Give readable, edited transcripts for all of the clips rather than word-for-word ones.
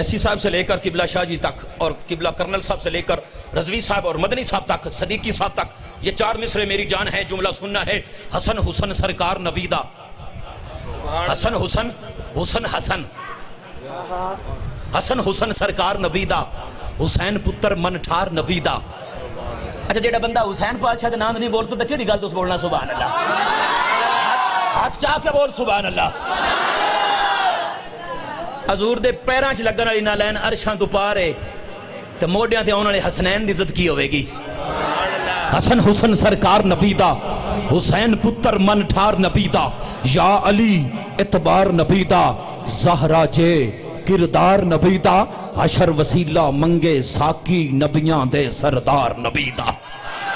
اویسی صاحب سے لے کر قبلہ شاہ جی تک اور قبلہ کرنل صاحب سے لے کر رضوی صاحب اور مدنی صاحب تک صدیقی صاحب تک یہ 4 مصرے میری جان ہے. جملہ سننا ہے. حسن حسن سرکار نبیدہ حسن حسن حسن حسن حسن حسن سرکار نبیدہ حسین پتر من ٹھار نبیدہ. اچھا جیڑا بندہ حسین پادشاہ دے نام نہیں بول سکتا کیڑی گل تو بولنا سبحان اللہ. ہاتھ چاہ کے بول سبحان اللہ. حضور دے پیراں چ لگن والی نالین عرشاں تو پارے تے موڈیاں تے آن والے حسنین دی عزت کی ہوے گی. حسن حسن سرکار نبیدہ حسین پتر من ٹھار نبیدہ یا علی اعتبار نبیدہ زہرا جے کردار نبیدہ حشر وسیلہ منگے ساکی نبیاں دے سردار نبیدہ.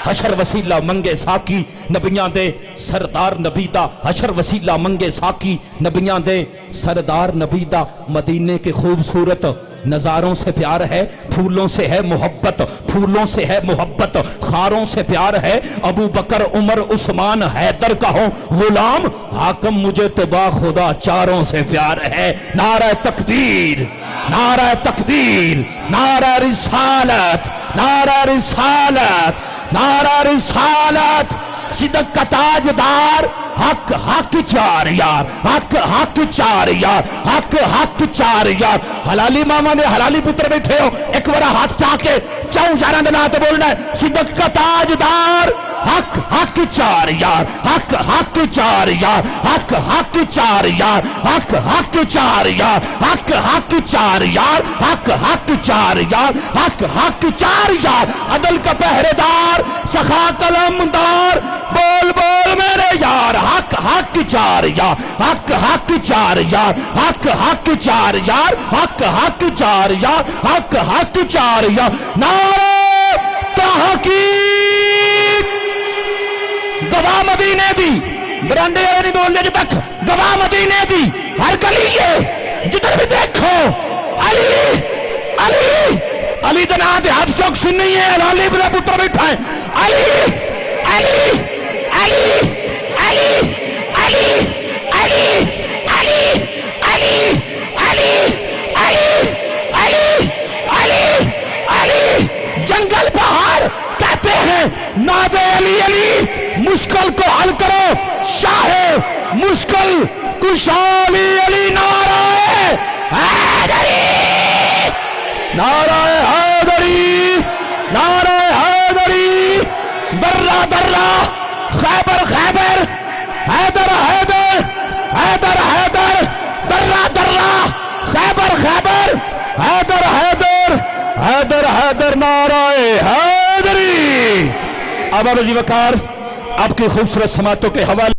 حشر وسیلہ منگے ساکی نبیاں دے سردار نبیدہ حشر وسیلہ منگے ساکی نبیاں دے سردار نبیدہ. مدینے کے خوبصورت نظاروں سے پیار ہے پھولوں سے ہے محبت پھولوں سے ہے محبت خاروں سے پیار ہے. ابو بکر عمر عثمان حیدر کا ہوں غلام حاکم مجھے تو با خدا چاروں سے پیار ہے. نعرہ تکبیر نعرہ تکبیر نعرہ رسالت نعرہ رسالت نعرہ رسالت. صدق کا تاجدار حق حق چار یار حق حق چار یار حق حق چار یار. حلالی ماما نے حلالی پتر بیٹھے ہو ایک بڑا ہاتھ چاہ کے چاہوں جانا دینا تو بولنا ہے. صدق کا تاجدار حق حق چار یار حق حق چار یار حق حق چار یار حق حق چار یار حق حق چار یار حق حق چار یار حق حق چار یار. عدل کا پہرے دار سخا قلمدار بول بول میرے یار حق حق چار یار حق حق چار یار حق حق چار یار حق حق چار یار حق حق چار یار. نعرہ تحقیق گواہ مدینے دی برانڈے والے نہیں بولنے جب تک گواہ مدینے دی ہر گلی یہ جدھر بھی دیکھو علی علی علی دنان دے ہاتھ چوک سننی ہے علی بلا پتر بیٹھا ہے علی علی علی علی علی علی علی علی علی علی علی علی علی. جنگل پہاڑ کہتے ہیں ناد علی علی مشکل کو حل کرو شاہ مشکل کشالی علی. نعرہ حیدری نعرہ حیدری نعرہ حیدری. درہ درہ خیبر خیبر حیدر حیدر حیدر حیدر درہ درہ خیبر خیبر حیدر حیدر حیدر حیدر. نعرہ حیدری. اب ابو وقار آپ کی خوبصورت سماعتوں کے حوالے